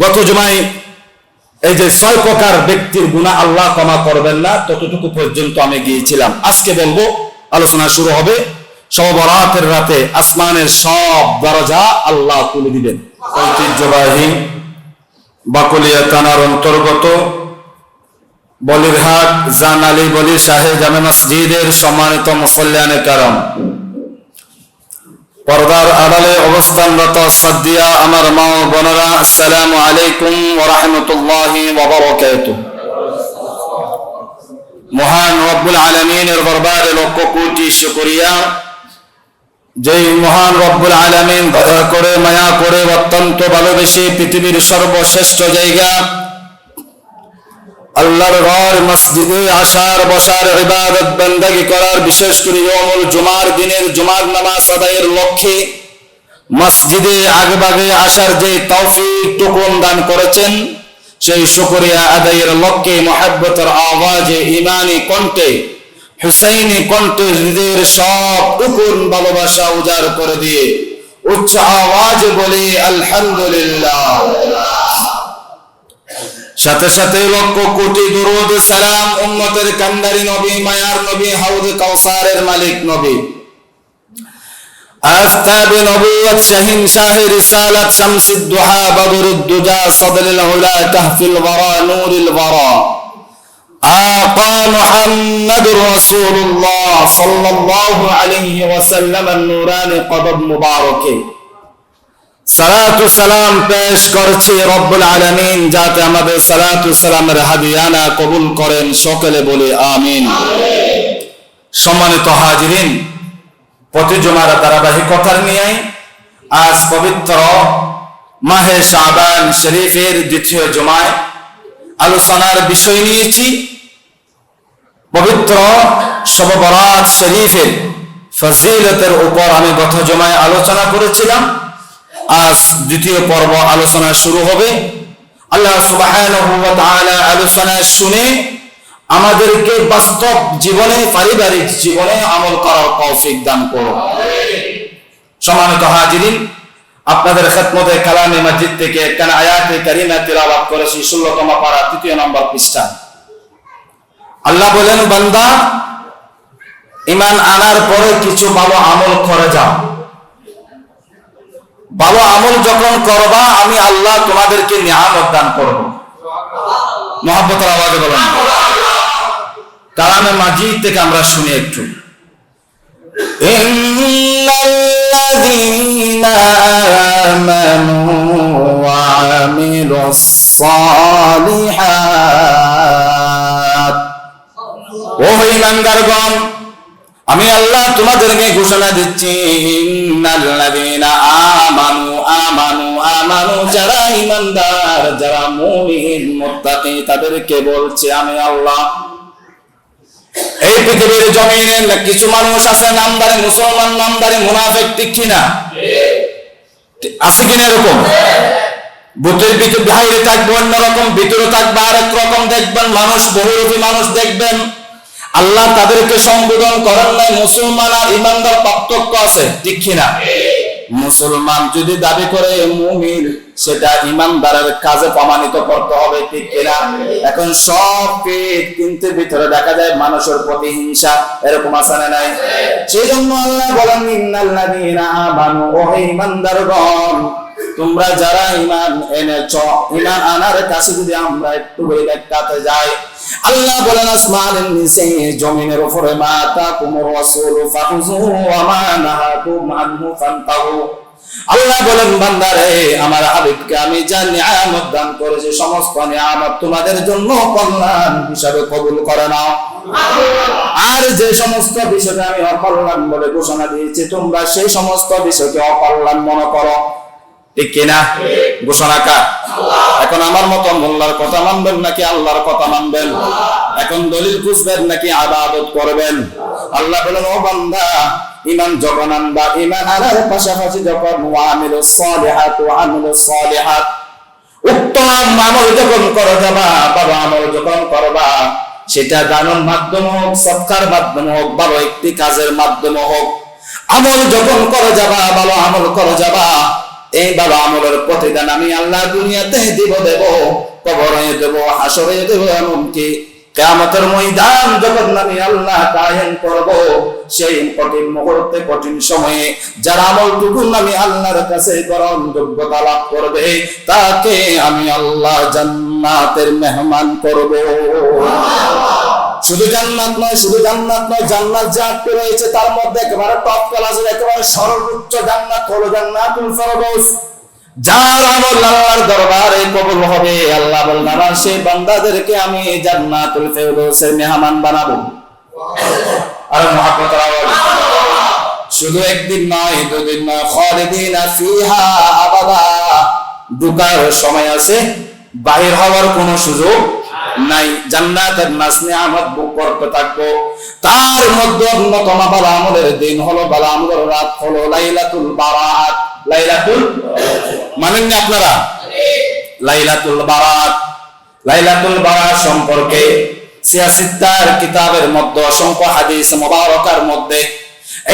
গত জুমায় এই যে 6 প্রকার ব্যক্তির গুনাহ আল্লাহ ক্ষমা করবেন না, ততটুকু পর্যন্ত আমি গিয়েছিলাম। আজকে বলবো, আলোচনা শুরু হবে। শবে বরাতের রাতে আসমানের সব দরজা আল্লাহ খুলে দিবেন। ঐতিহ্যবাহী বাকলিয়া থানার অন্তর্গত বলিরহাট জান আলী বলি শাহে জামে মসজিদের সম্মানিত মুসল্লিয়ানে কারাম, পর্দার আড়ালে অবস্থানরত সাদিয়া আমার মা ও বোনেরা, আসসালামু আলাইকুম ওয়া রাহমাতুল্লাহি ওয়া বারাকাতুহু। মহান রব্বুল আলামিনের দরবারে লক্ষ কোটি শুকরিয়া, যেই মহান রব্বুল আলামিন দয়া করে মায়া করে অত্যন্ত ভালোবেসে পৃথিবীর সর্বশ্রেষ্ঠ জায়গা আল্লাহর ঘর মসজিদে আসার বসার ইবাদত বন্দেগী করার, বিশেষ করে ইয়াউমুল জুমার দিনের জুমার নামাজ আদায়ের লক্ষ্যে মসজিদে আগেভাগে আসার যে তৌফিক টুকুন দান করেছেন, সেই শুকরিয়া আদায়ের লক্ষ্যে মহব্বতের আওয়াজে ঈমানি কণ্ঠে হুসাইনি কণ্ঠে হৃদয়ের সব টুকুন ভালোবাসা উজাড় করে দিয়ে উচ্চ আওয়াজে বলি আলহামদুলিল্লাহ। সাথে সাথে লক্ষ কোটি দরুদ সালাম উম্মতের কান্ডারি নবী, মায়ার নবী, হাউজে কাউসারের মালিক নবী, আফতাবে নবুয়ত, শাহিন শাহে রিসালাত, শামসুদ দুহা, বদরুদ দুজা, সদরুল উলা, কাহফিল ওয়ারা, নূরুল ওয়ারা, আকা মুহাম্মদুর রাসূলুল্লাহ সাল্লাল্লাহু আলাইহি ওয়াসাল্লাম নূরানি কদম মুবারকে সালাতু সালাম পেশ করছি রব্বুল আলামিন, যাতে আমাদের সালাতু সালামের হাদিয়ানা কবুল করেন। সকলে বলি আমিন। সম্মানিত হাজিরিন, প্রতি জুমার ধারাবাহিকতার নিয়ে আজ পবিত্র মাহে শাবান শরীফের দ্বিতীয় জুমায় আলোচনার বিষয় নিয়েছি পবিত্র শবে বরাত শরীফের ফজিলতের উপর। আমি গত জুমায় আলোচনা করেছিলাম, আজ দ্বিতীয় পর্ব আলোচনা শুরু হবে। আল্লাহ সুবহানাহু ওয়া তাআলা আলোচনা শুনে আমাদেরকে বাস্তব জীবনে, পারিবারিক জীবনে আমল করার তৌফিক দান করুন। সম্মানিত হাজিরিন, আপনাদের খেদমতে কালামে মাজিদ থেকে একখানা আয়াতে কারিমা তিলাওয়াত করেছি, 16তম পারা 3 নম্বর পৃষ্ঠা। আল্লাহ বলেন, বান্দা ঈমান আনার পরে কিছু ভালো আমল করে যাও। ভালো আমল যখন করবা, আমি আল্লাহ তোমাদেরকে নিয়ামত দান করব। মহব্বতের আওয়াজে বলেন। কালামে মাজিদ থেকে আমরা শুনি একটু। ইন্নাল্লাযীনা আমানু ওয়া আমিলুস সালিহাত, ও ঈমানদারগণ, আমি আল্লাহ তোমাদেরকে ঘোষণা দিচ্ছি, ইন্নাল্লাযীনা আমানু আমানু আমানু, যারা ঈমানদার, যারা মুমিন মুত্তাকি, তাদেরকে বলছে আমি আল্লাহ। এই পৃথিবীর জমিনে কিছু মানুষ আছে নামদারি মুসলমান, নামদারি মুনাফিক, ঠিক কিনা? আছে কিনা এরকম? বুতের ভিতরে বাইরে থাকবে অন্যরকম, ভিতরে থাকবে আরেক রকম। দেখবেন মানুষ, বহুরূপী মানুষ দেখবেন। আল্লাহ তাদেরকে সম্বোধন করেন নাই মুসলমান আর ঈমানদার, পার্থক্য আছে, ঠিক কিনা? মুসলমান যদি দাবি করে মুমিন, সেটা ঈমানদারের কাজে প্রমাণিত করতে হবে, ঠিক কিনা? এখন সব কিন্তু ভিতরে দেখা যায় মানুষের প্রতি হিংসা, এরকম আছে না নাই? সেই জন্য আল্লাহ বলেন, ইন্নাল্লাযীনা আমানু, ও ঈমানদারগণ, তোমরা যারা ঈমান এনেছ, ঈমান আনার কাছে যদি আমরা একটু দেখাতে যাই, আল্লাহ বলেন আসমানের নিচে জমিনের উপরে, মা তাকুমুর রাসূল ফাখুযুহু ওয়া মা নাহাকুম আনহু ফান্তাহু। আল্লাহ বলেন, বান্দারে, আমার হাবিবকে আমি যা নিয়ামত দান করেছি, সমস্ত নিয়ামত তোমাদের জন্য কল্যাণ হিসাবে কবুল করে নাও। আর যে সমস্ত বিষয়কে আমি অকল্যাণ বলে ঘোষণা দিয়েছি, তোমরা সেই সমস্ত বিষয়কে অকল্যাণ মনে করো, ঠিক কিনা? ঘোষণা কার? এখন আমার মতো মোল্লার কথা মানবেন নাকি আল্লাহর কথা মানবেন? এখন দলিল খুঁজবেন নাকি ইবাদত করবেন? আল্লাহ বলেন, ও বান্দা, ঈমান যখন আনবা, ঈমান আনার পাশাপাশি যখন ওয়ামিলুস সালিহাত, উত্তম আমল যখন করে যাবা, ভালো আমল যখন করবা, সেটা দানের মাধ্যমে হোক, সৎকার মাধ্যমে হোক, ভালো একটি কাজের মাধ্যমে হোক, আমল যখন করে যাবা, ভালো আমল করে যাবা, এই ভালো আমলের প্রতিদান আমি আল্লাহ দুনিয়াতে দেব, কবরে দেব, হাসরে দেব, এমনকি কিয়ামতের ময়দান যখন আমি আল্লাহ কায়েম করব, সেই কঠিন মুহূর্তে, কঠিন সময়ে যার আমলটুকু আমি আল্লাহর কাছে গ্রহণযোগ্যতা লাভ করবে, তাকে আমি আল্লাহ জান্নাতের মেহমান করব। শুধু জান্নাত নয়, জান্নাত যা রয়েছে তার মধ্যে একেবারে টপ ক্লাসের একেবারে সর্বোচ্চ জান্নাত হলো জান্নাতুল ফেরদৌস। যার আমল আল্লাহর দরবারে কবুল হবে, আল্লাহ বলেন আমার সেই বান্দাদেরকে আমি জান্নাতুল ফেরদৌসের মেহমান বানাবো। আর মহব্বতের আওয়াজ, শুধু একদিন নয়, দুদিন নয়, খালিদিনা ফিহা আবাদা। ঢোকার সময় আছে, বাহির হওয়ার কোনো সুযোগ নাই। জান্নাতের নাজ নিয়ামত ভোগ করতে থাকবো। তার মধ্যে অন্যতম ভালো আমলের দিন হলো, ভালো আমলের রাত হলো লাইলাতুল বারাত। লাইলাতুল মানেন না আপনারা? লাইলাতুল বারাত, লাইলাতুল বারাত সম্পর্কে সিয়াসিত্তার কিতাবের মধ্যে অসংখ্য হাদিস মুবারকার মধ্যে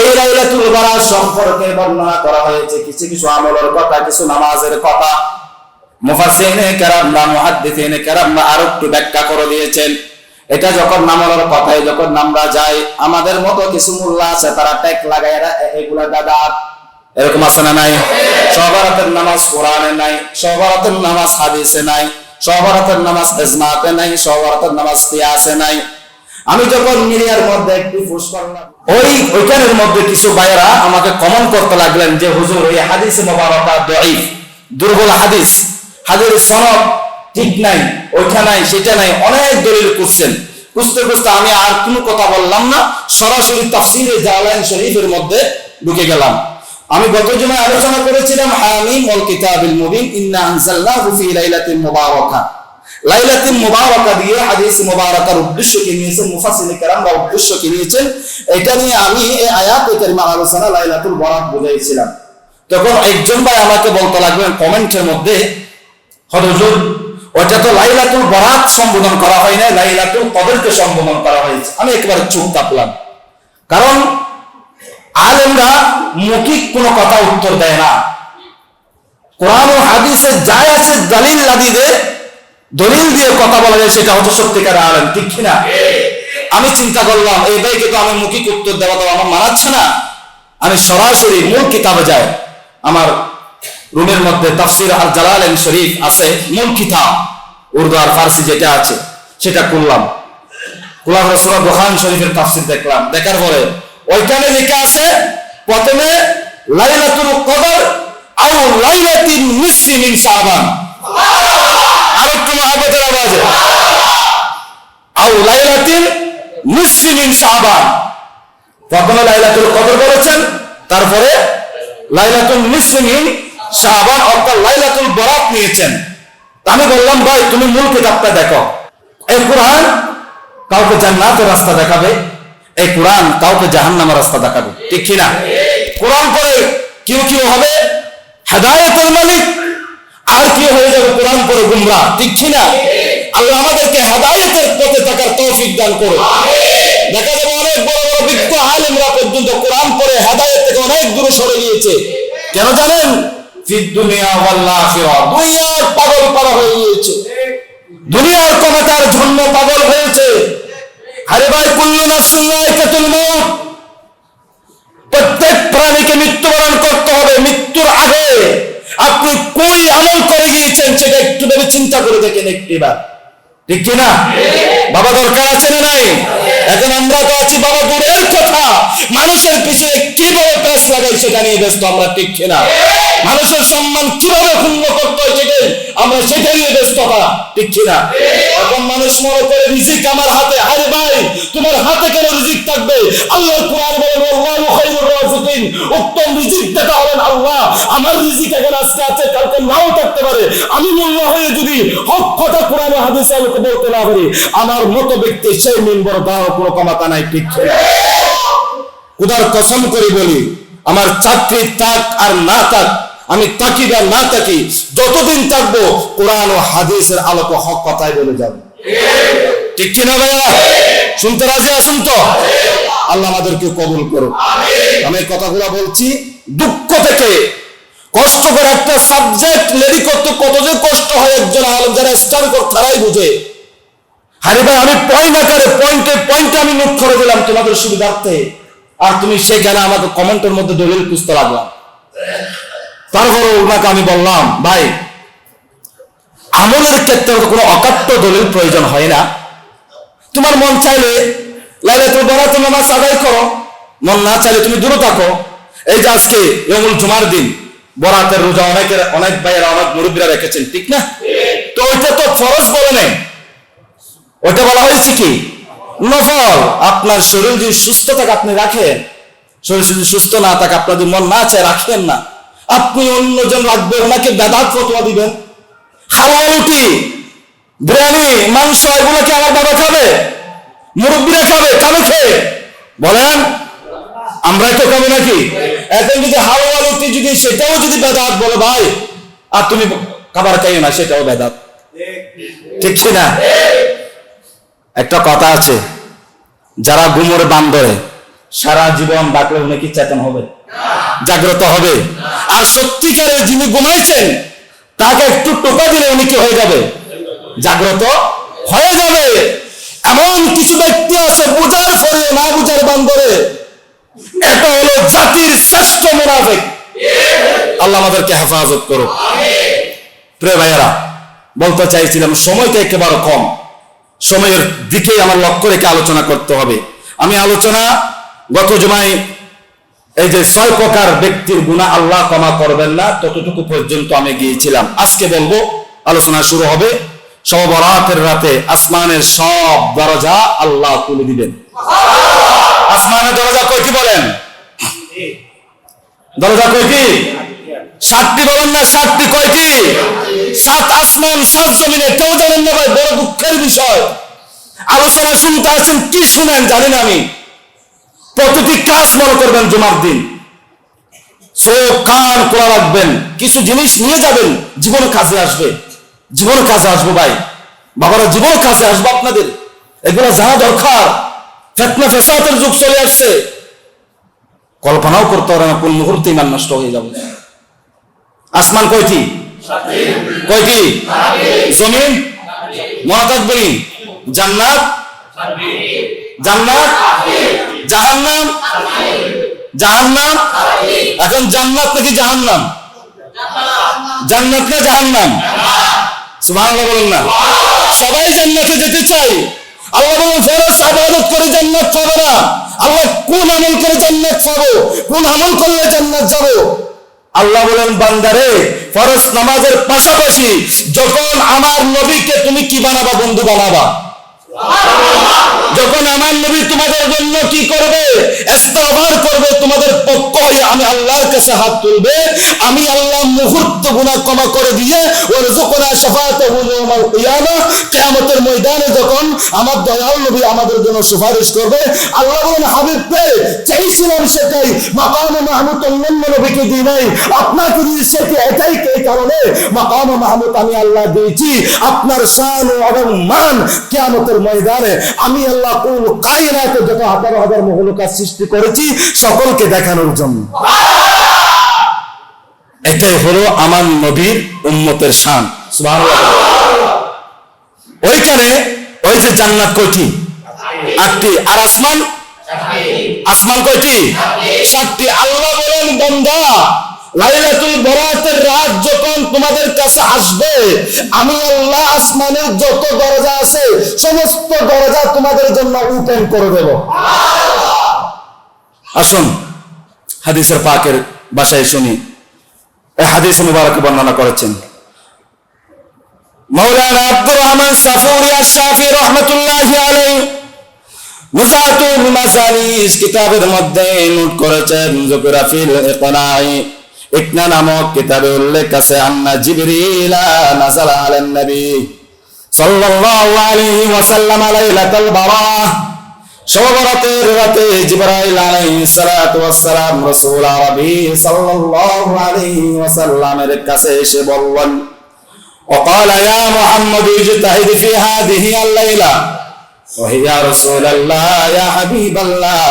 এই লাইলাতুল বারাত সম্পর্কে বর্ণনা করা হয়েছে। কিছু কিছু আমলের কথা, কিছু নামাজের কথা মুফাসসিরিনে কেরাম, মুহাদ্দিসিনে কেরাম আরো একটু ব্যাখ্যা করে দিয়েছেন। এটা যখন নামাজের কথায় যখন আমরা যাই, আমাদের মতো কিছু মুল্লা আছে, তারা ট্যাগ লাগায় এগুলা দাদা, এরকম আছে না নাই? সহবরাতের নামাজ কোরআনে নাই, সহবরাতের নামাজ হাদিসে নাই, সহবরাতের নামাজ ইজমাতে নাই, সহবরাতের নামাজ কিয়াসে নাই। আমি যখন মিডিয়ার মধ্যে একটু ফুস করলাম, ওইখানের মধ্যে কিছু ভাইয়েরা আমাকে কমেন্ট করতে লাগলেন যে হুজুর এই হাদিসে মুবারাকা দাঈফ, দুর্বল হাদিস, হাদিসের সনদ ঠিক নাই, ওইটা নাই, সেটা নাই, অনেক দলিল করছেন। খুঁজতে খুঁজতে আমি আর কোনো কথা বললাম না, সরাসরি তাফসীরে জালালাইন শরীফের মধ্যে ঢুকে গেলাম। আমি গত জুমায় আলোচনা করেছিলাম হামিম ওয়াল কিতাবিল মুবিন ইন্না আনজালনাহু ফি লাইলাতিন মুবারাকা। লাইলাতুল মুবারাকা দিয়ে হাদিস মুবারাকার উদ্দেশ্য কি নিয়েছেন মুফাসসিরিনে কেরাম বা উদ্দেশ্য কি নিয়েছেন, এটা নিয়ে আমি এই আয়াতে কারিমা আলোচনা লাইলাতুল বারাত বুঝাইছিলাম। তখন একজন ভাই আমাকে বলতে লাগলেন কমেন্টের মধ্যে, হুজুর ওটা তো লাইলাতুল বারাত সম্বোধন করা হয় না, লাইলাতুল কদরকে সম্বোধন করা হয়েছে। আমি একেবারে চুপ থাকলাম, কারণ আলেমরা মৌখিক কোনো কথা উত্তর দেয় না। কোরআন ও হাদিসে যা আছে দলিল দিয়ে কথা বলা যায়, সেটা হচ্ছে সত্যিকার আলেম, ঠিক কিনা? আমি চিন্তা করলাম এই ভাইকে তো আমি মৌখিক উত্তর দেওয়া তো আমার মানাচ্ছে না, আমি সরাসরি মূল কিতাবে যাই। আমার রুমের মধ্যে তাফসীর আল জালালাইন শরীফ আছে, মূল কিতাব উর্দু আর ফার্সি যেটা আছে সেটা খুললাম। সূরা বুখারী শরীফের তাফসীর দেখলাম। দেখার পরে ওইখানে লেখা আছে প্রথমে লাইলাতুল কদর আও লাইলাতুন নিসফি মিন শাবান। আর একটু মহব্বতের আওয়াজে, আও লাইলাতুন নিসফি মিন শাবান। প্রথমে লাইলাতুল কদর বলেছেন, তারপরে লাইলাতুল নিসফি মিন শাবান অর্থাৎ লাইলাতুল বারাত নিয়েছেন। আমি বললাম ভাই তুমি মূল কিতাবটা দেখো। এই কোরআন কাউকে জান্নাতের রাস্তা দেখাবে, এই কোরআন কাউকে জাহান্নামের রাস্তা দেখাবে, ঠিক কিনা? কোরআন পড়ে কেউ কেউ হবে হেদায়েতের মালিক, আর কেউ হয়ে যাবে কোরআন পড়ে গুমরাহ, ঠিক কিনা? আল্লাহ আমাদেরকে হেদায়েতের পথে থাকার তৌফিক দান করুন। দেখা যাবে অনেক বড় বড় বিজ্ঞ আলেমরা পর্যন্ত কোরআন পড়ে হেদায়েত থেকে অনেক দূরে সরে গিয়েছে। কেন জানেন? ফিদ দুনিয়া ওয়াল আখিরাহ, দুনিয়ার পাগল পারা হয়ে গিয়েছে, দুনিয়ার ক্ষমতার জন্য পাগল হয়েছে। আরে ভাই কুল্লু নাফসিন যায়কাতুল মউত, প্রত্যেক প্রাণীকে মৃত্যুবরণ করতে হবে। মৃত্যুর আগে আপনি কোন আমল করে গিয়েছেন সেটা একটু ভেবে চিন্তা করে দেখেন একটিবার, ঠিক কিনা? বাবা দরকার আছে না নাই? এখন আমরা তো আছি বাবা দূরের কথা, মানুষের পিছনে কিভাবে প্যাঁচ লাগাই সেটা নিয়ে ব্যস্ত আমরা, ঠিক কিনা? মানুষের সম্মান কিভাবে ক্ষুণ্ণ করতে হয় সেটাই আমরা, সেটা নিয়ে ব্যস্ততা, ঠিক কিনা? এখন মানুষ মনে করে রিজিক আমার হাতে। আরে ভাই তোমার হাতে কেন রিজিক থাকবে? আল্লাহর কোরআন বলেন আল্লাহু খায়রুর রাযিকিন, উত্তম রিজিক দাতা হলেন আল্লাহ। আমার রিজিক এখন আজকে আছে, কালকে নাও থাকতে পারে। আমি মোল্লা হয়ে যদি হক কথা কোরআন ও হাদিসে আলোকে বলতে না পারি, আমার মতো ব্যক্তি সেই মিম্বর দেওয়ার কোনো ক্ষমতা নাই, ঠিক কিনা? খোদার কসম করে বলি, আমার চাকরি থাক আর না থাক, আমি তাকি বা না তাকি, যতদিন থাকবো কোরআন ও হাদিসের আলোকে হক কথাই বলে যাব, ঠিক কিনা ভাইয়া? শুনতে রাজি আছেন তো? আল্লাহ আমাদেরকে কবুল করুন। আমি কথাগুলো বলছি দুঃখ থেকে, কষ্ট করে একটা সাবজেক্ট রেডি করতে কত যে কষ্ট হয় একজন আলেম যারা স্টাডি করে তারাই বুঝে। আরে ভাই আমি পয়েন্ট আকারে পয়েন্টে আমি নোট করে দিলাম তোমাদের সুবিধার্থে, আর তুমি সেখানে আমাকে কমেন্টের মধ্যে দলিল খুঁজতে লাগলাম। তারপরে ওনাকে আমি বললাম, ভাই আমলের ক্ষেত্রে কোনো অকাট্য দলিল প্রয়োজন হয় না। তোমার মন চাইলে লাইলাতুল বরাতের নামাজ আদায় করো, মন না চাইলে তুমি দূরে থাকো। এই যে আজকে ইয়ামুল জুমার দিন বরাতের রোজা অনেক ভাইয়েরা অনেক মুরব্বীরা রেখেছেন, ঠিক না? তো ওইটা তো ফরজ বলে নেই, ওইটা বলা হয়েছে কি নফল। আপনার শরীর যদি সুস্থ থাকে আপনি রাখেন, শরীর যদি সুস্থ না থাকে আপনার যদি মন না চায় রাখেন না। আপনি অন্যজন রাখবেন, ওনাকে বেদাত ফতোয়া দিবেন। হালাল রুটি, বিরিয়ানি, মাংস এগুলো কি আমার বাবা খাবে? মুরব্বীরা খাবে? খাবে খেয়ে বলেন, আমরাই তো খাবো নাকি? এখন যদি হালাল রুটি যদি সেটাও যদি বেদাত বলে ভাই, আর তুমি খাবার খাইও না, সেটাও বেদাত, ঠিক না? একটা কথা আছে, যারা ঘুমোর বান ধরে সারা জীবন ডাকলে উনি কি চেতন হবে? জাগ্রত হবে? আর সত্যিকারের যিনি ঘুমাইছেন তাকে একটু টোকা দিলে উনি কি হয়ে যাবে? জাগ্রত হয়ে যাবে। এমন কিছু ব্যক্তি আছে বুঝার পরে না বুঝার বান ধরে, এটা হলো জাতির শ্রেষ্ঠ মুনাফিক। আল্লাহ আমাদেরকে হেফাজত করুক। প্রিয় ভাইয়েরা, বলতে চাইছিলাম সময়টা একেবারে কম, সময়ের দিকে আমার লক্ষ্য রেখে আলোচনা করতে হবে। আমি আলোচনা গত জুমায় এই যে 6 প্রকার ব্যক্তির গুনাহ আল্লাহ ক্ষমা করবেন না, ততটুকু পর্যন্ত আমি গিয়েছিলাম। আজকে বলবো, আলোচনা শুরু হবে, শবে বরাতের রাতে আসমানের সব দরজা আল্লাহ খুলে দিবেন। আসমানের দরজা কয়টি বলেন? দরজা কয়টি? 7টি বলেন না? 7টি কয়টি? 7 আসমান 7 জমিন, এটাও জানেন না ভাই, বড় দুঃখের বিষয়। আলোচনা শুনতে আছেন, কি শুনেন জানি না আমি। প্রতিটি কাজ মনে করবেন জুমার দিন, চোখ কান খোলা রাখবেন, কিছু জিনিস নিয়ে যাবেন, জীবন কাজে আসবে, জীবন কাজে আসবে ভাই বাবারা, জীবন কাজে আসবে আপনাদের। এগুলো জানা দরকার। ফিতনা ফাসাদের যুগ চলে আসছে, কল্পনাও করতে পারে না কোন মুহূর্তে ইমান নষ্ট হয়ে যাবে। আসমান কয়টি? কয়টি? জমিন মহাকাশ বলি, জান্নাত, জান্নাত, জাহান্নাম, জাহান্নাম। এখন জান্নাত নাকি জাহান্নাম? জান্নাত না জাহান্নাম? সুবহানাল্লাহ বলেন না। সবাই জান্নাতে যেতে চাই। আল্লাহ বলেন ফরজ ইবাদত করে জান্নাত পাবে না। আল্লাহ কোন আমল করে জান্নাত পাবো, কোন আমল করলে জান্নাত যাব? আল্লাহ বলেন বান্দারে, ফরজ নামাজের পাশাপাশি যখন আমার নবীকে তুমি কি বানাবা? বন্ধু বানাবা। যখন আমার নবী তোমাদের জন্য কি করবে? ইস্তেগফার করবে, তোমাদের পক্ষ হয়ে আমি আল্লাহর কাছে হাত তুলবে, আমি আল্লাহ মুহূর্ত গুনাহ ক্ষমা করে দিয়ে ওয়ারযুকনা শাফাআতাহু ইয়াউমাল কিয়ামাহ, কিয়ামতের ময়দানে যখন আমার দয়াল নবী আমাদের জন্য সুপারিশ করবে, আল্লাহ বলেন হাবিব রে, চাইছিলাম সেটাই, মাকাম মাহমুদ অন্যান্য নবীকে দিই নাই, আপনাকে দিয়েছি এটাই, এই কারণে মাকাম মাহমুদ আমি আল্লাহ দিয়েছি। আপনার শান এবং মান কিয়ামতের ময়দানে আমি আল্লাহ কুল কায়নাতে যত হাজার হাজার মখলুকাত সৃষ্টি করেছি সকলকে দেখানোর জন্য। এটাই হলো আমার নবীর উম্মতের শান। সুবহানাল্লাহ। ওইখানে ওই যে জান্নাত কয়টি? 8টি। আর আসমান? আসমান কয়টি? 7টি। আল্লাহ বলেন বান্দা, লাইলাতুল বরাতের রাত যখন তোমাদের কাছে আসবে, আমি আল্লাহ আসমানের যত দরজা আছে সমস্ত দরজা তোমাদের জন্য ওপেন করে দেব। আসুন হাদিসের পাকের ভাষায় শুনি। এই হাদিস মুবারক বর্ণনা করেছেন মাওলানা আব্দুর রহমান সাফুরি আশ-শাফি রাহমাতুল্লাহি আলাইহি। মুসাতুল মাসালিস কিতাবের মধ্যে নোট করেছেন, যুকরা ফিল ইকনাই ইকনা নামক কিতাবে উল্লেখ আছে, আন্না জিবরিল নাযালা আলান নবী সাল্লাল্লাহু আলাইহি ওয়াসাল্লাম লাইলাতুল বারাহ। শবে বরাতের রাতে জিবরাইল আলাইহিস সালাতু ওয়াস সালাম রাসূল আরবি সাল্লাল্লাহু আলাইহি ওয়াসাল্লামের কাছে এসে বললেন, وقال يا محمد اجتهد في هذه الليلة وهي رسول الله يا حبيب الله।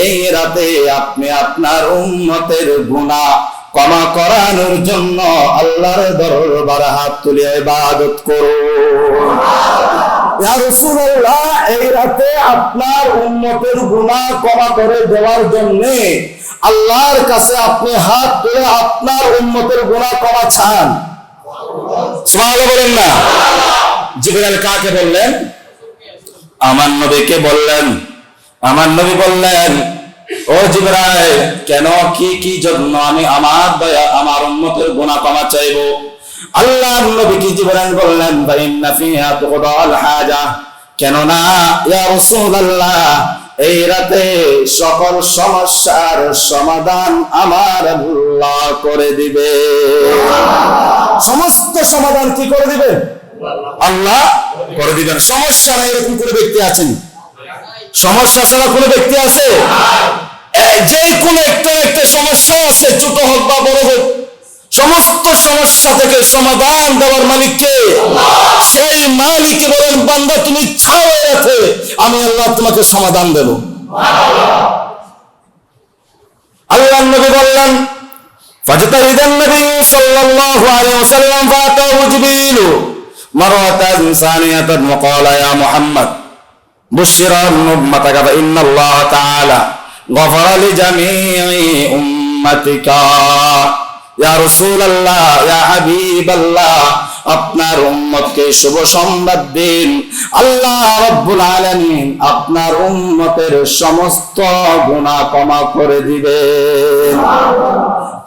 এই রাতে আপনি আপনার উম্মতের গুনাহ ক্ষমা করানোর জন্য আল্লাহর দরবারে হাত তুলে ইবাদত করো। ইয়া রাসূলুল্লাহ, এই রাতে আপনার উম্মতের গুনাহ ক্ষমা করে দেওয়ার জন্য আল্লাহর কাছে আপনি হাত তুলে আপনার উম্মতের গুনাহ ক্ষমা চান। সুবহানাল্লাহ বলেন না? জিবরাইল কাকে বললেন? আমার নবীকে বললেন। আমার নবী বললেন, ও জিবরাইল, কেন কি জন্য আমি আমার উম্মতের গুনাহ ক্ষমা চাইবো? আল্লাহর নবী কি জিবরাইল বললেন, ফাইন্না ফিহা তুকদাল হাজা, কেন না ইয়া রাসূলুল্লাহ, এই রাতে সকল সমস্যার সমাধান আমার আল্লাহ করে দিবে। সমস্ত সমাধান কি করে দিবে? আল্লাহ করে দিবেন। সমস্যা নাই এরকম কোনো ব্যক্তি আছেন? সমস্যা ছাড়া কোনো ব্যক্তি আছে? যে কোনো একটা সমস্যা আছে, ছোট হোক বা বড় হোক, সমস্ত সমস্যা থেকে সমাধান দেওয়ার মালিককে, সেই মালিককে বলেন, বান্দা তুমি ছাও রাখে, আমি আল্লাহ তোমাকে সমাধান দেব। আল্লাহর নবী বললেন, ফাজতাহিদান নবী সাল্লাল্লাহু আলাইহি ওয়াসাল্লাম ফাতাহু জিবরিল মারাতান সানিয়াতান ওয়া ক্বালা ইয়া মুহাম্মদ বুশিরান উম্মাতাকা ফা ইন্নাল্লাহ তাআলা গফারা লিজামিই উম্মাতিকা। ইয়া রাসূলুল্লাহ, ইয়া হাবিবাল্লাহ, আপনার উম্মতকে শুভ সংবাদ দিন, আল্লাহ রাব্বুল আলামিন আপনার উম্মতের সমস্ত গুনাহ ক্ষমা করে দিবেন।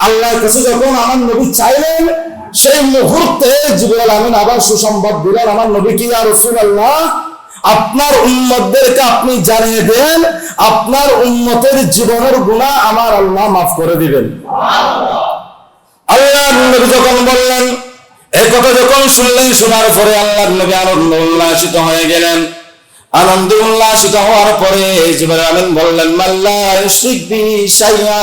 আল্লাহর কাছে যখন আমার নবী চাইলেন, সেই মুহূর্তে জিবরাইল আমিন আবার সুসংবাদ দিলেন আমার নবীকে, ইয়া রাসূলুল্লাহ, আপনার উম্মতদেরকে আপনি জানিয়ে দেন, আপনার উম্মতের জীবনের গুনাহ আমার আল্লাহ মাফ করে দিবেন। আল্লাহর নবী যখন বললেন, এই কথা যখন শুনলেন, শোনার পরে আল্লাহর নবী আনন্দ উল্লাসিত হয়ে গেলেন। আনন্দ উল্লাসিত হওয়ার পরে জিবরাইল আমিন বললেন, মাল্লা ইউশরিক বি শাইআ,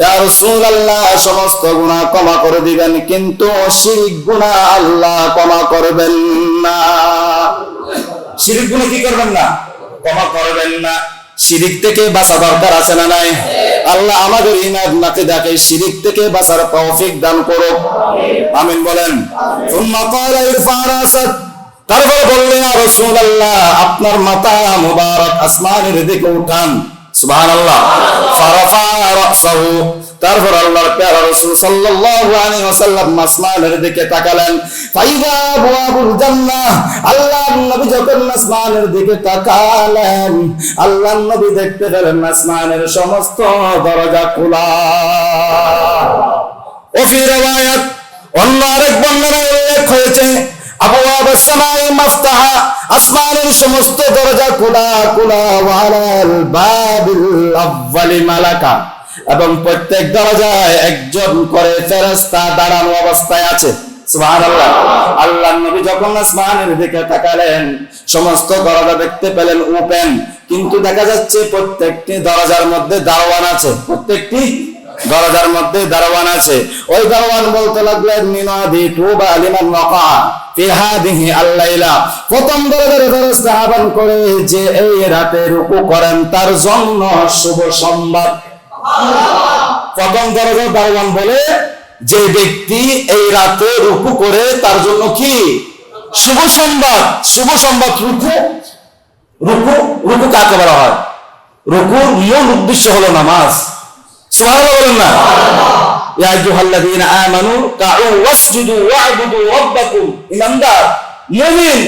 ইয়া রাসূলুল্লাহ, সমস্ত গুনাহ ক্ষমা করে দিবেন, কিন্তু শিরক গুনাহ আল্লাহ ক্ষমা করবেন না। শিরক গুনাহ কি করবেন না? ক্ষমা করবেন না। শিরিক থেকে বাঁচা দরকার আছে না নাই? আল্লাহ আমাদের ইমান নাকিদাকে শিরিক থেকে বাঁচার তৌফিক দান করুক, আমিন বলেন। সুম্মা ক্বালা ইরফা রাসাক, তারপর বললেন, ইয়া রাসূলুল্লাহ, আপনার মাথা মুবারক আসমানের দিকে উঠান। সুবহানাল্লাহ। ফারাফা রাসাহু, তারপর আল্লাহর প্যারা রাসূল সাল্লাল্লাহু আলাইহি ওয়াসাল্লাম আসমানের দিকে তাকালেন। ফাইদা আবওয়াবুল জান্নাহ, আল্লাহর নবী যখন আসমানের দিকে তাকালেন, আল্লাহর নবী দেখতে পেলেন আসমানের সমস্ত দরজা খোলা। ওফি riwayat, অন্য আরেক বর্ণনায় উল্লেখ হয়েছে, আবওয়াবুস সামাই মাফতাহা, আসমানের সমস্ত দরজা খোলা খোলা, ওয়ালাল বাবিল আউয়ালি মালাকা, এবং প্রত্যেক দরজায় একজন করে ফেরেশতা দাঁড়ানো অবস্থায় আছে। সুবহানাল্লাহ। আল্লাহর নবী যখন আসমানের দিকে তাকালেন, সমস্ত দরজা দেখতে পেলেন ওপেন, কিন্তু দেখা যাচ্ছে প্রত্যেকটি দরজার মধ্যে দারওয়ান আছে। প্রত্যেকটি দরজার মধ্যে দারওয়ান আছে। ওই দারওয়ান বলতে লাগলেন, মিনাদি তুবা লিমান ওয়াকা ফি হাদিহি আল-লাইলা, প্রথম দরজার ফেরেশতা আহ্বান করে যে এই রাতে রুকু করেন তার জন্য শুভ সংবাদ। প্রথম দরজার দারওয়ান বলে, যে ব্যক্তি এই রাতে রুকু করে তার জন্য কি শুভ সংবাদ। শুভ সংবাদ রুকু। রুকু রুকু কাকে বলা হয়? রুকুর মূল উদ্দেশ্য হলো নামাজ। সুবহানাল্লাহ বলেন না? ইয়া আইয়ুহাল্লাযীনা আমানু কাউ ওয়াসজুদু ওয়া'বুদু রাব্বাকুম, ইমানদার মুমিন,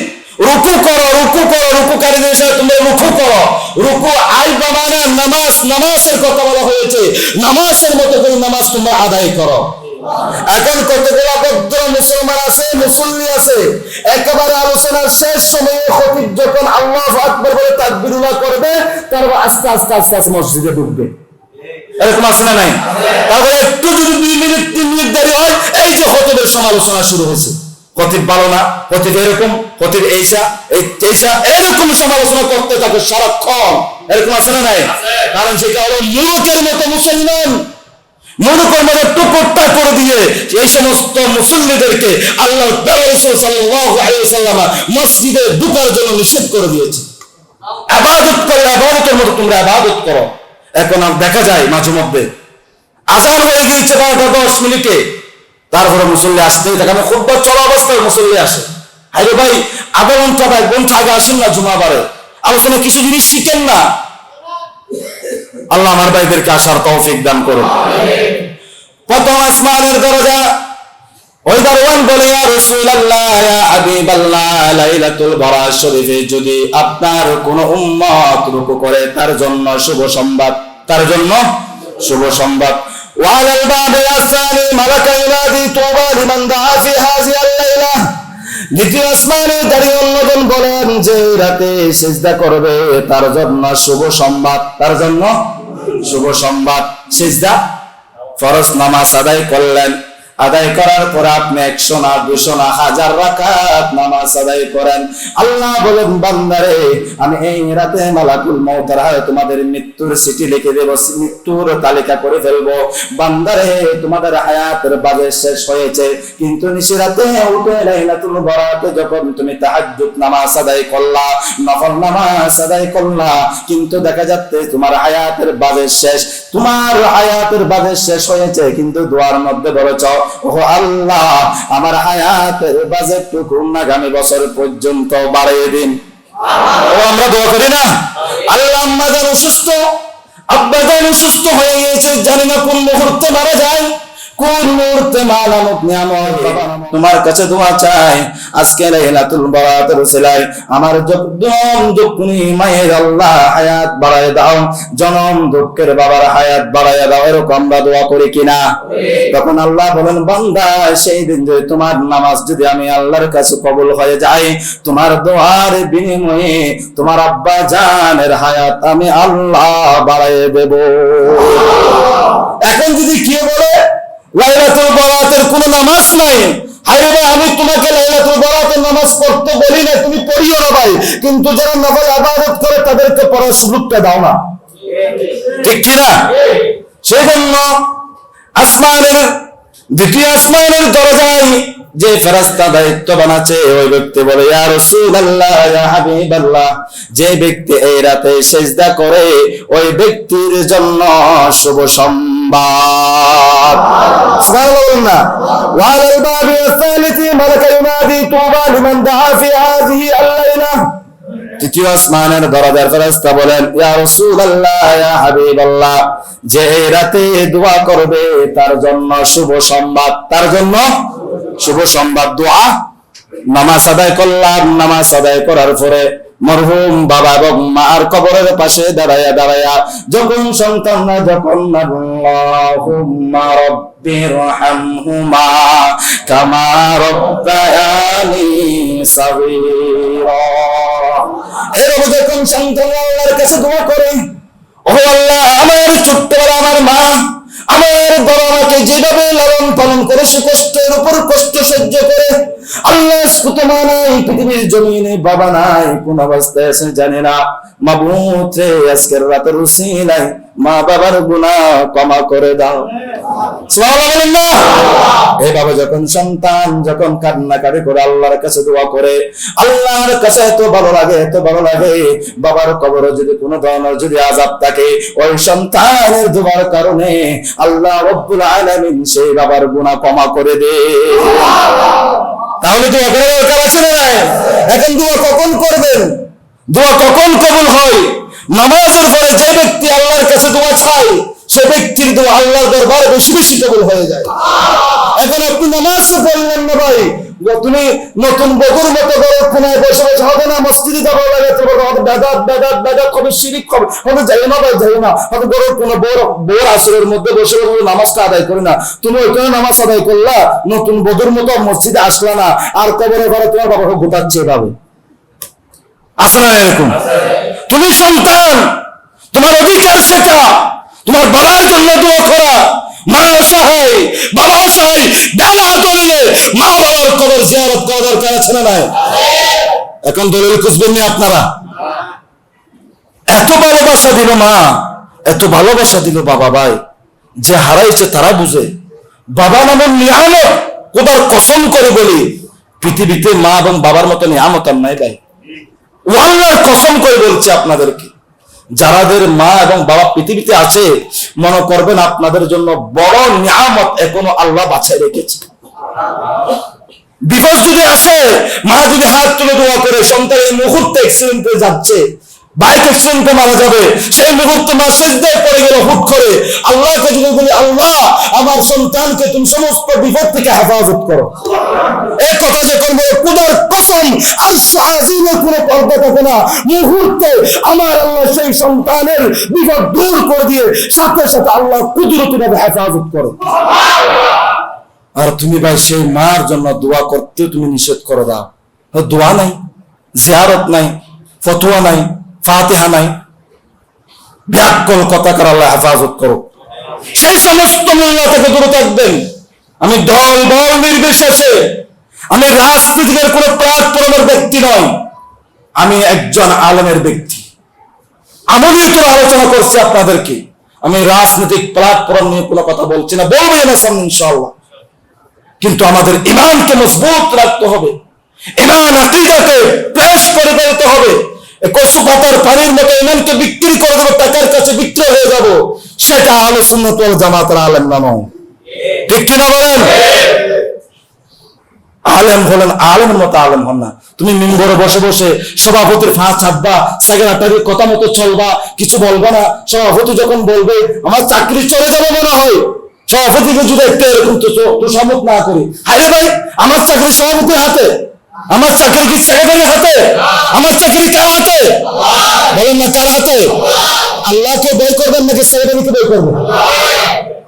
রুকু করো, রুকু করো, রুকুকারীদের সাথে তোমরা রুকু করো। রুকু আইবা মানে নামাজ, নামাজের কথা বলা হয়েছে। নামাজের মতো করে নামাজ তোমরা আদায় করো। এখন কতগুলো ভদ্র মুসলমান আছে, মুসল্লি আছে, একেবারে আলোচনার শেষ সময়ে খতিব যখন আল্লাহু আকবার বলে তাকবীরুল্লাহ করবে, তারপর আস্তে আস্তে আস্তে আস্তে মসজিদে ঢুকবে। এরকম আছে না নাই? তারপরে একটু যদি 2 মিনিট 3 মিনিট দেরি হয়, এই যে খতিবের সমালোচনা শুরু হয়েছে, খতিব ভালো না, খতিব এরকম, খতিব এইসা এরকম সমালোচনা করতে থাকে সারাক্ষণ। এরকম আছে না নাই? কারণ সেটা হলো মুলুকের মতো মুসলমান, মুলুকের মতো টুকুরটা করে দিয়ে এই সমস্ত মুসল্লিদেরকে আল্লাহর রাসূল সাল্লাল্লাহু আলাইহি ওয়াসাল্লাম মসজিদে ঢোকার জন্য নিষেধ করে দিয়েছে। ইবাদত করো, ইবাদতের মতো তোমরা ইবাদত করো। এখন আর দেখা যায় মাঝে মধ্যে আজান হয়ে গিয়েছে 12:10, তারপরে মুসল্লি আসতেই থাকে। আমি খুব চলা অবস্থায় মুসল্লি আসে। আরে ভাই, আধা ঘন্টা বা 1 ঘন্টা আগে আসেন না, জুমাবারে আলোচনা কিছু জিনিস শিখেন না। আল্লাহ আমার ভাইদেরকে আসার তৌফিক দান করুন। প্রথম আসমানের দরজা, ওই দারওয়ান বলে, ইয়া রাসূলুল্লাহ, ইয়া হাবিবাল্লাহ, লাইলাতুল বরাত শরীফে যদি আপনার কোন উম্মত রুকু করে, তার জন্য শুভ সংবাদ, তার জন্য শুভ সংবাদ। ওয়ালাল বাবি আসানি মালাকা ইলাদি তুবা লিমান দাআ ফি হাযিহিল লাইলা। দ্বিতীয় আসমানে দাঁড়িয়ে অন্যজন বলেন যে রাতে সিজদা করবে, তার জন্য শুভ সংবাদ, তার জন্য শুভ সংবাদ। সিজদা ফরজ নামাজ আদায় করলেন, আদায় করার পর আপনি 100 না 200 না 1000 রাকাত নামাজ আদায় করেন। আল্লাহ বলেন, বান্দারে আমি এই রাতে মালাকুল মউতের হাতে তোমাদের মৃত্যুর চিঠি লিখে দেব, মৃত্যুর তালিকা করে ফেলবো। বান্দারে তোমাদের হায়াতের বাজেট শেষ হয়েছে, কিন্তু নিশিরাতে উঠে লাইলাতুল বরাতে যখন তুমি তাহাজ্জুদ নামাজ আদায় করলা, নফল নামাজ আদায় করলা, কিন্তু দেখা যাচ্ছে তোমার হায়াতের বাজেট শেষ, তোমার হায়াতের বাজেট শেষ হয়েছে, কিন্তু দোয়ার মধ্যে বলেছ, ও আল্লাহ আমার হায়াতের বাজেটটুকু আগামী বছর পর্যন্ত বাড়িয়ে দিন। ও আমরা দোয়া করি না? আল্লাহ আম্মা জান অসুস্থ, আব্বা জান অসুস্থ হয়ে গিয়েছে, জানি না কোন মুহূর্তে মারা যায়, কোন মুহূর্তে মালামত নিয়ামত তোমার কাছে দোয়া চাই। আজকে লাইলাতুল বরাতের উসিলায় আমার জনম দুঃখিনী মায়ের আল্লাহ হায়াত বাড়ায় দাও, জনম দুঃখের বাবার হায়াত বাড়ায় দাও, এরকম আমরা দোয়া করি কিনা? তখন আল্লাহ বলেন, বান্দা সেই দিন যদি তোমার নামাজ যদি আমি আল্লাহর কাছে কবুল হয়ে যায়, তোমার দোয়ার বিনিময়ে তোমার আব্বা জানের হায়াত আমি আল্লাহ বাড়ায় দেব। এখন যদি কেউ বলে লাইলাতুল বরাতের কোনো নামাজ নাই, হায়রে ভাই, আমি তোমাকে লাইলাতুল বরাতের নামাজ পড়তে বলি না, তুমি পড়িও না ভাই, কিন্তু যারা নফল ইবাদত করে তাদেরকে পড়ার সুযোগটা দাও না, ঠিক কি না? সেই জন্য আসমানের দ্বিতীয় আসমানের দরজায় যে ফেরেশতা দায়িত্ববান আছে, ওই ব্যক্তি বলে, ইয়া রাসূলুল্লাহ, ইয়া হাবিবাল্লাহ, যে ব্যক্তি এই রাতে সিজদা করে ওই ব্যক্তির জন্য শুভ সংবাদ। সুবহানাল্লাহ। ওয়ালাল বাবি আস-সালিসি মালাকা ইউনাদি তুবা লিমান দাআ ফি হাযিহি আল-লাইলা। তৃতীয় আসমানের দরজার ফেরেশতা বলেন, ইয়া রাসূলুল্লাহ, ইয়া হাবিবাল্লাহ, যে রাতে দোয়া করবে তার জন্য শুভ সংবাদ, তার জন্য শুভ সংবাদ। দোয়া নামাজ আদায় করলাম, নামাজ আদায় করার পরে মরহুম বাবা এবং মার কবরের পাশে দাঁড়ায়া দাঁড়ায়া যখন সন্তানরা যখন আল্লাহুম্মা রাব্বিরহামহুমা কামা রাব্বায়ানি সাগীরা, এরকম যখন সন্তানরা আল্লাহর কাছে দোয়া করে, ও আল্লাহ আমার ছোট্টবেলা আমার মা আমার বাবা আমাকে যেভাবে লালন পালন করে, সে কষ্টের উপর কষ্ট সহ্য করে, আল্লাহ তোমার নাই পৃথিবীর জমিনে বাবা নাই, কোন অবস্থায় আছে জানি না, মাবুদ রে আজকের রাতের উসিলায় মা বাবার গুনাহ ক্ষমা করে দাও। সুবহানাল্লাহ। এই বাবা যখন সন্তান যখন কান্নাকাটি করে আল্লাহর কাছে দোয়া করে, আল্লাহর কাছে এত ভালো লাগে, এত ভালো লাগে, বাবার কবরে যদি কোনো ধরনের যদি আযাব থাকে, ওই সন্তানের দোয়ার কারণে আল্লাহ রাব্বুল আলামিন সেই বাবার গুনাহ ক্ষমা করে দেয়। তাহলে দোয়া করার দরকার আছে না নাই? এখন দোয়া কখন করবেন? দোয়া কখন কবুল হয়? নামাজের পরে যে ব্যক্তি আল্লাহর কাছে দোয়া চায়, সে ব্যক্তির দোয়া আল্লাহর দরবারে বেশি বেশি কবুল হয়ে যায়। এখন আপনি নামাজ পড়লেন না ভাই, তুমি নতুন বগুর মতো বড় কোনায় বসে বসে হবে না, মসজিদে যাবো লাগে, বেদাত হবে, শিরিক হবে, যাই না ভাই, যাই না, হয়তো বড় কোনো বড় আসরের মধ্যে বসে বসে নামাজটা আদায় করি না, তুমি ওইখানে নামাজ আদায় করলা, নতুন বধুর মতো মসজিদে আসলা না, আর কবরে ঘরে তোমার বাবাকে গোটাচ্ছে এভাবে। আছে না এরকম? তুমি সন্তান, তোমার অধিকার সেটা, তোমার বাবার জন্য দোয়া করা। মা অসহায়, বাবা অসহায়, বেলা চললে মা বাবার কবর জিয়ারত করা দরকার আছে না নাই? এখন দলিল খুঁজবেন না আপনারা? এত ভালোবাসা দিল মা, এত ভালোবাসা দিল বাবা, ভাই যে হারাইছে তারা বুঝে। বাবা নামের নিয়ামত খোদার কসম করে বলি, পৃথিবীতে মা এবং বাবার মতো নিয়ামত আর নাই ভাই। ও আল্লাহর কসম করে বলছি আপনাদেরকে, যারাদের মা এবং বাবা পৃথিবীতে আছে, মনে করবেন আপনাদের জন্য বড় নিয়ামত এখনো আল্লাহ বাছাই রেখেছে। বিপদ যদি আসে, মা যদি হাত তুলে দোয়া করে, সন্তান এই মুহূর্তে অ্যাক্সিডেন্টে যাচ্ছে, বাইক অ্যাক্সিডেন্টে মারা যাবে, সেই মুহূর্তে মা সিজদায় পড়ে গেল হুট করে, আল্লাহকে যদি বলি, আল্লাহ আমার সন্তানকে তুমি সমস্ত বিপদ থেকে হেফাজত করো, এই কথা যখন বলে, খোদার কসম আরশ আজিমের কোনো পর্দা থাকে না, মুহূর্তে আমার আল্লাহ সেই সন্তানের বিপদ দূর করে দিয়ে সাথে সাথে আল্লাহ কুদরতিভাবে হেফাজত করো। আর তুমি ভাই সেই মার জন্য দোয়া করতে তুমি নিষেধ করে দাও। দোয়া নাই, জিয়ারত নাই, ফতোয়া নাই, ফাতিহা নাই, ব্যাকল কথাকার আল্লাহ হেফাজত করো। সেই সমস্ত মোল্লা থেকে দূরে থাকবেন। আমি দল বল নির্বিশেষে, আমি রাজনীতির কোন প্ল্যাটফর্মের ব্যক্তি নয়, আমি একজন আলেমের ব্যক্তি। আমলিত আলোচনা করছি আপনাদেরকে, আমি রাজনৈতিক প্ল্যাটফর্ম নিয়ে কোনো কথা বলছি না, বলবো না সামনে ইনশাআল্লাহ। কিন্তু আমাদের ঈমানকে মজবুত রাখতে হবে, ঈমান আকীদাকে পেশ করে দিতে হবে। কচু পাতার পানির মতো ঈমানকে বিক্রি করে দেবো, টাকার কাছে বিক্রি হয়ে যাব, সেটা আহলে সুন্নাত ওয়াল জামাতের আলেম না নয়। ঠিক কিনা বলেন? আলেম হলেন আলেমের মতো আলেম হন না। তুমি মিম্বরে বসে বসে সভাপতির ফাঁ ছাপবা, সেক্রেটারির কথা মতো চলবা, কিছু বলবা না। সভাপতি যখন বলবে আমার চাকরি চলে যাবে মনে হয়, সভাপতিকে যদি একটু এরকম তোষামত না করি, আরে ভাই আমার চাকরি সভাপতির হাতে, আমার চাকরি কি সেক্রেটারির হাতে? আমার চাকরি কার হাতে? বলেন না কার হাতে? আল্লাহকে বই করবেন নাকি সেক্রেটারিকে বই করবেন?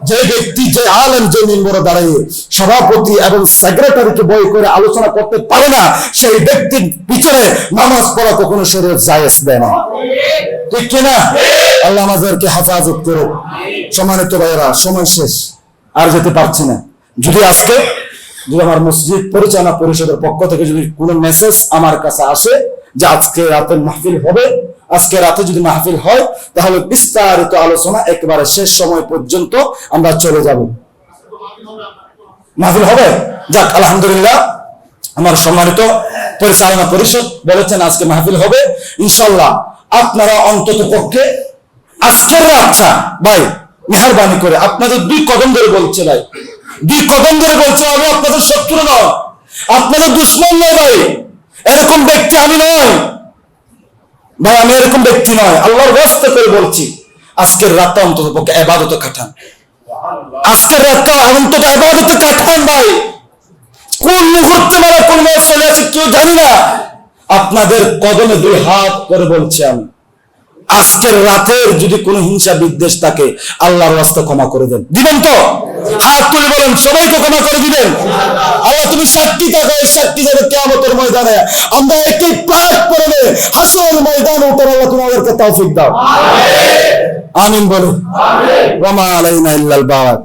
যে ব্যক্তি, যে আলেম, যে মিম্বরে দাঁড়িয়ে সভাপতি এবং সেক্রেটারিকে বই করে আলোচনা করতে পারে না, সেই ব্যক্তির পিছনে নামাজ পড়া কখনো শরীয়ত জায়েজ দেয় না। ঠিক কিনা? আল্লাহ আমাদেরকে হেফাজত করো। সম্মানিত ভাইয়েরা, সময় শেষ, আর যেতে পারছি না। যদি আজকে যদি আমার মসজিদ পরিচালনা পরিষদের পক্ষ থেকে যদি কোনো মেসেজ আমার কাছে আসে যে আজকে রাতে মাহফিল হবে, আজকে রাতে যদি মাহফিল হয়, তাহলে বিস্তারিত আলোচনা একেবারে শেষ সময় পর্যন্ত আমরা চলে যাব। মাহফিল হবে? যাক, আলহামদুলিল্লাহ, আমার সম্মানিত পরিচালনা পরিষদ বলেছেন আজকে মাহফিল হবে ইনশাআল্লাহ। আপনারা অন্তত পক্ষে আজকের রাতটা ভাই মেহরবানি করে, আপনাদের 2 কদম ধরে বলছে ভাই, 2 কদম ধরে বলছে, আমি আপনাদের শত্রু নয়, আপনাদের দুশমন নয় ভাই, এরকম ব্যক্তি আমি নয় ভাই, আমি এরকম ব্যক্তি নয়। আল্লাহর ওয়াস্তে করে বলছি, আজকের রাতটা অন্তত পক্ষে ইবাদতে কাটান, আজকের রাতটা অন্তত ইবাদতে কাটান ভাই। কোন মুহূর্তে মারা কোন চলে আছে কেউ জানি না, আপনাদের কদমে 2 হাত করে বলছি আমি, আজকের রাতের যদি কোনো হিংসা বিদ্বেষ থাকে আল্লাহর রাস্তা ক্ষমা করে দেন। দিবেন তো? হাত তুলে বলেন, সবাইকে ক্ষমা করে দিবেন। আল্লাহ তুমি সাক্ষী থাকো, এই সাক্ষী যাবে কিয়ামতের ময়দানে, আমরা একই প্ল্যাটফর্মে হাসরের ময়দানে উঠার আল্লাহ তুমি আমাদেরকে তৌফিক দাও। আমিন বলো। ওয়া মা আলাইনা ইল্লাল বালাগ।